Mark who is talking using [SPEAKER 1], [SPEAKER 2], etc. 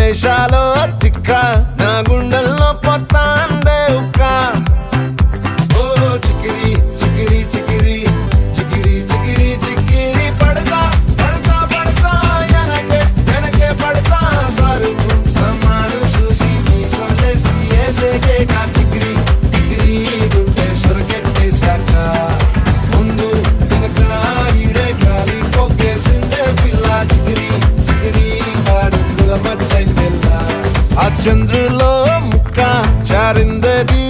[SPEAKER 1] వేషాలో తిక్క నా గుండెల్లో పొత్తాందే ఉక్క ఓ చికిరి చికిరి చికిరి చికిరి చికిరి చికిరి పడతా పడతా పడతా ఎనకే ఎనకే పడతా సరుకు సమాను చూసి నీ సొల్లేసి ఏసేకే కా చికిరి చికిరి గుండె సొరకెట్టేశాక ముందు వెనక ఈడే గాలి కొక్కేసిందే పిల్ల చికిరి చికిరి అడుగుల మచ్చైందెల్లా ఆ చంద్రులో ముక్క చారిందది